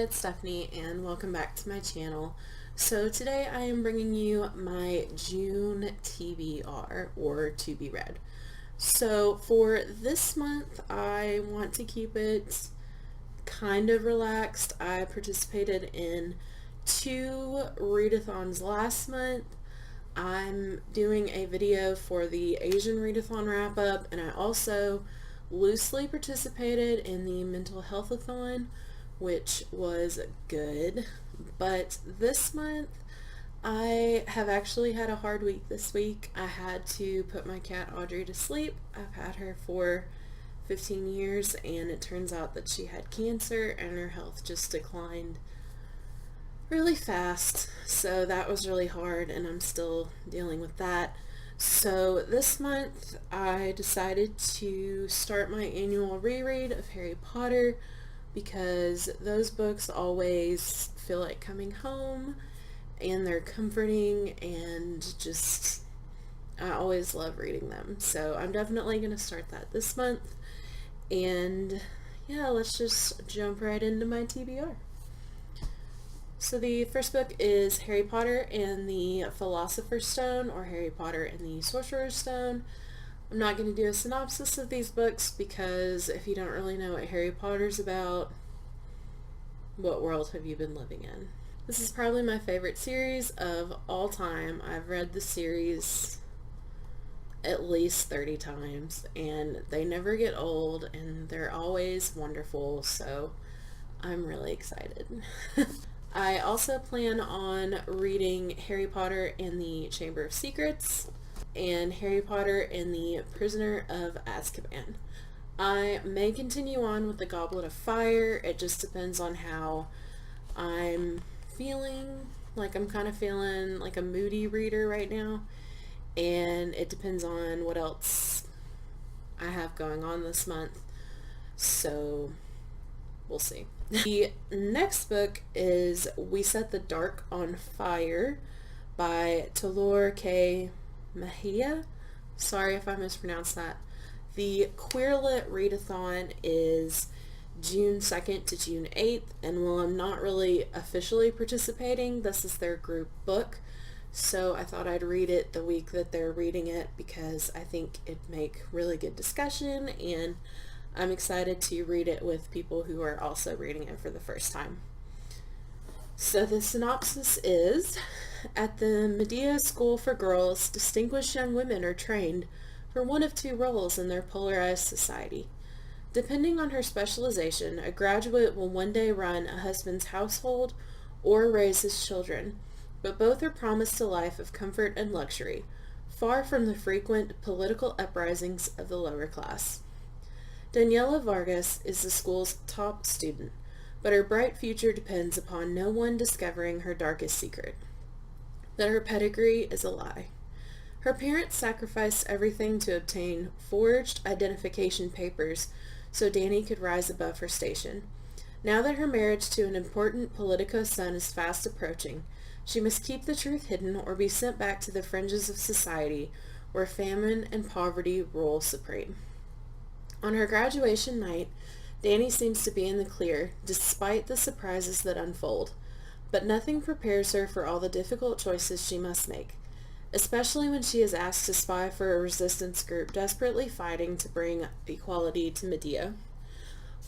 it's Stephanie and welcome back to my channel. So today I am bringing you my June TBR, or to be read. So for this month I want to keep it kind of relaxed. I participated in 2 readathons last month. I'm doing a video for the Asian Readathon wrap-up, and I also loosely participated in the mental health-a-thon, which was good. But this month I have actually had a hard week this week. I had to put my cat Audrey to sleep. I've had her for 15 years and it turns out that she had cancer and her health just declined really fast, so that was really hard and I'm still dealing with that. So this month I decided to start my annual reread of Harry Potter because those books always feel like coming home and they're comforting and just I always love reading them. So I'm definitely going to start that this month, and yeah, let's just jump right into my TBR. So the first book is Harry Potter and the Philosopher's Stone, or Harry Potter and the Sorcerer's Stone. I'm not going to do a synopsis of these books because if you don't really know what Harry Potter's about, what world have you been living in? This is probably my favorite series of all time. I've read the series at least 30 times and they never get old and they're always wonderful, so I'm really excited. I also plan on reading Harry Potter and the Chamber of Secrets and Harry Potter and the Prisoner of Azkaban. I may continue on with the Goblet of Fire. It just depends on how I'm feeling. Like, I'm kind of feeling like a moody reader right now, and it depends on what else I have going on this month, so we'll see. The next book is We Set the Dark on Fire by Talor K. Mahia. Sorry if I mispronounced that. The Queerlit Readathon is June 2nd to June 8th, and while I'm not really officially participating, this is their group book, so I thought I'd read it the week that they're reading it because I think it'd make really good discussion, and I'm excited to read it with people who are also reading it for the first time. So the synopsis is, at the Medea School for Girls, distinguished young women are trained for one of 2 roles in their polarized society. Depending on her specialization, a graduate will one day run a husband's household or raise his children, but both are promised a life of comfort and luxury, far from the frequent political uprisings of the lower class. Daniela Vargas is the school's top student, but her bright future depends upon no one discovering her darkest secret, that her pedigree is a lie. Her parents sacrificed everything to obtain forged identification papers so Dani could rise above her station. Now that her marriage to an important Politico son is fast approaching, she must keep the truth hidden or be sent back to the fringes of society where famine and poverty rule supreme. On her graduation night, Dani seems to be in the clear despite the surprises that unfold, but nothing prepares her for all the difficult choices she must make, especially when she is asked to spy for a resistance group desperately fighting to bring equality to Medea.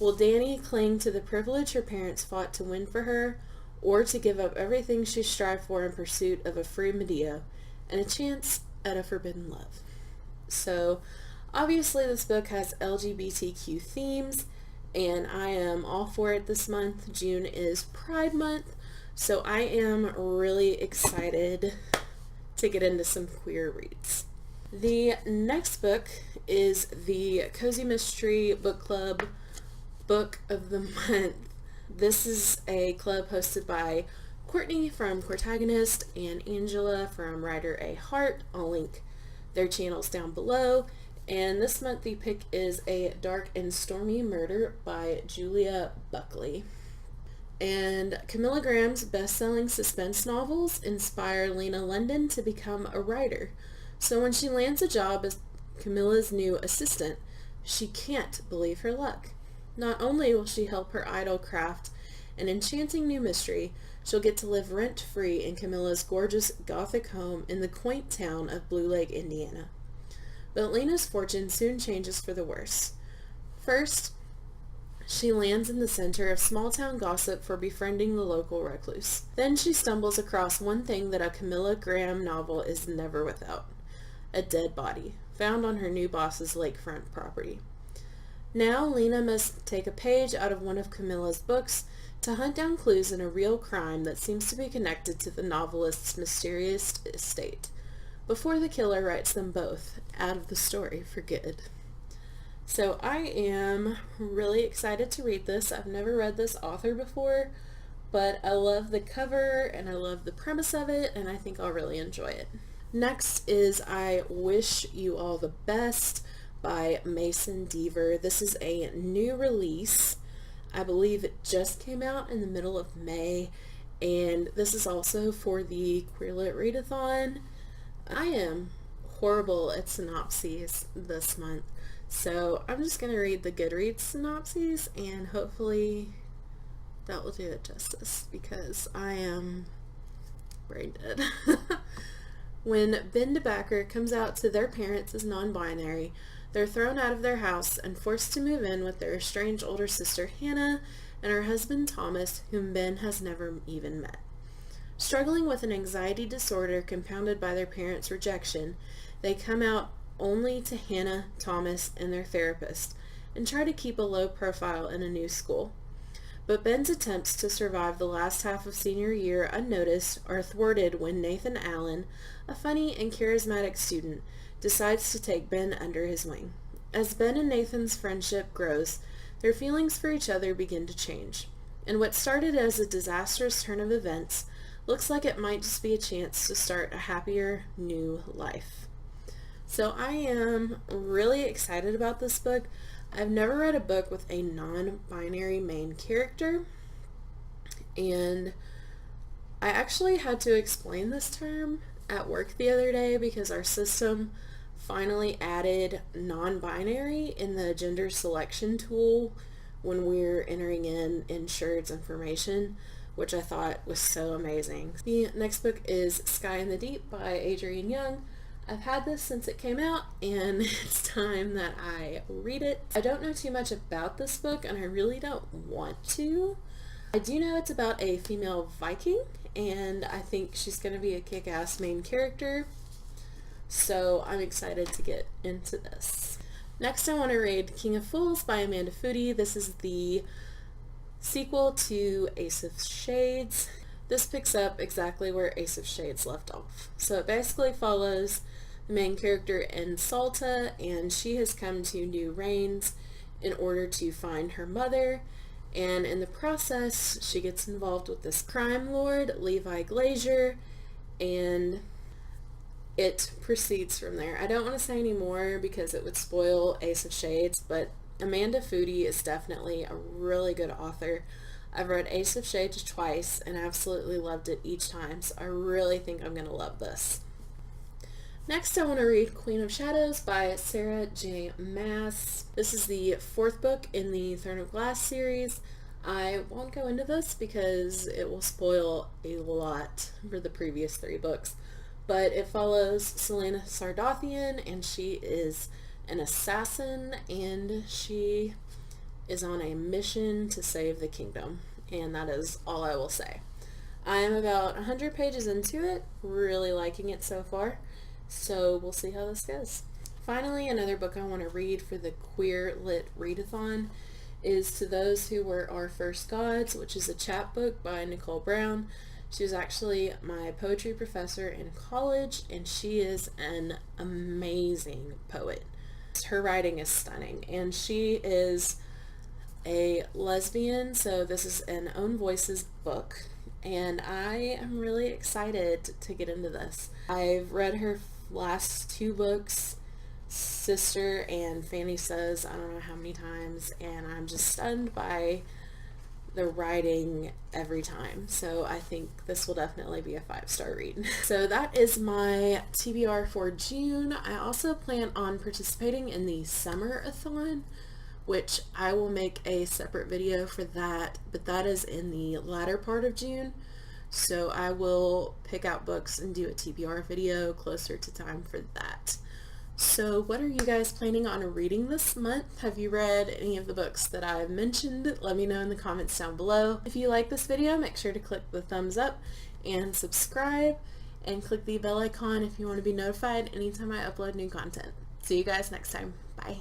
Will Dani cling to the privilege her parents fought to win for her, or to give up everything she strived for in pursuit of a free Medea and a chance at a forbidden love? So, obviously this book has LGBTQ themes, and I am all for it this month. June is Pride Month, so I am really excited to get into some queer reads. The next book is the Cozy Mystery Book Club Book of the Month. This is a club hosted by Courtney from Cortagonist and Angela from Writer A Heart. I'll link their channels down below. And this month the pick is A Dark and Stormy Murder by Julia Buckley. And Camilla Graham's best-selling suspense novels inspire Lena London to become a writer. So when she lands a job as Camilla's new assistant, she can't believe her luck. Not only will she help her idol craft an enchanting new mystery, she'll get to live rent-free in Camilla's gorgeous Gothic home in the quaint town of Blue Lake, Indiana. But Lena's fortune soon changes for the worse. First, she lands in the center of small-town gossip for befriending the local recluse. Then she stumbles across one thing that a Camilla Graham novel is never without: a dead body, found on her new boss's lakefront property. Now Lena must take a page out of one of Camilla's books to hunt down clues in a real crime that seems to be connected to the novelist's mysterious estate, before the killer writes them both out of the story for good. So I am really excited to read this. I've never read this author before, but I love the cover and I love the premise of it, and I think I'll really enjoy it. Next is I Wish You All the Best by Mason Deaver. This is a new release. I believe it just came out in the middle of May, and this is also for the Queer Lit Readathon. I am horrible at synopses this month, so I'm just going to read the Goodreads synopses, and hopefully that will do it justice, because I am brain dead. When Ben DeBacker comes out to their parents as non-binary, they're thrown out of their house and forced to move in with their estranged older sister Hannah and her husband Thomas, whom Ben has never even met. Struggling with an anxiety disorder compounded by their parents' rejection, they come out only to Hannah, Thomas, and their therapist, and try to keep a low profile in a new school. But Ben's attempts to survive the last half of senior year unnoticed are thwarted when Nathan Allen, a funny and charismatic student, decides to take Ben under his wing. As Ben and Nathan's friendship grows, their feelings for each other begin to change, and what started as a disastrous turn of events looks like it might just be a chance to start a happier new life. So I am really excited about this book. I've never read a book with a non-binary main character, and I actually had to explain this term at work the other day because our system finally added non-binary in the gender selection tool when we're entering in insured's information, which I thought was so amazing. The next book is Sky in the Deep by Adrienne Young. I've had this since it came out, and it's time that I read it. I don't know too much about this book, and I really don't want to. I do know it's about a female Viking, and I think she's going to be a kick-ass main character, so I'm excited to get into this. Next, I want to read King of Fools by Amanda Foody. This is the sequel to Ace of Shades. This picks up exactly where Ace of Shades left off. So it basically follows the main character in Salta, and she has come to New Reigns in order to find her mother, and in the process she gets involved with this crime lord, Levi Glazier, and it proceeds from there. I don't want to say any more because it would spoil Ace of Shades, but Amanda Foody is definitely a really good author. I've read Ace of Shades twice and absolutely loved it each time, so I really think I'm going to love this. Next, I want to read Queen of Shadows by Sarah J. Maas. This is the fourth book in the Throne of Glass series. I won't go into this because it will spoil a lot for the previous three books, but it follows Selena Sardathian, and she is an assassin, and she is on a mission to save the kingdom, and that is all I will say. I am about 100 pages into it, really liking it so far, so we'll see how this goes. Finally, another book I want to read for the Queer Lit Readathon is To Those Who Were Our First Gods, which is a chapbook by Nicole Brown. She was actually my poetry professor in college, and she is an amazing poet. Her writing is stunning, and she is a lesbian, so this is an Own Voices book, and I am really excited to get into this. I've read her last two books, Sister and Fanny Says, I don't know how many times, and I'm just stunned by the writing every time, so I think this will definitely be a 5-star read. So that is my TBR for June. I also plan on participating in the Summer-a-thon, which I will make a separate video for that, but that is in the latter part of June. So I will pick out books and do a TBR video closer to time for that. So what are you guys planning on reading this month? Have you read any of the books that I've mentioned? Let me know in the comments down below. If you like this video, make sure to click the thumbs up and subscribe, and click the bell icon if you want to be notified anytime I upload new content. See you guys next time. Bye.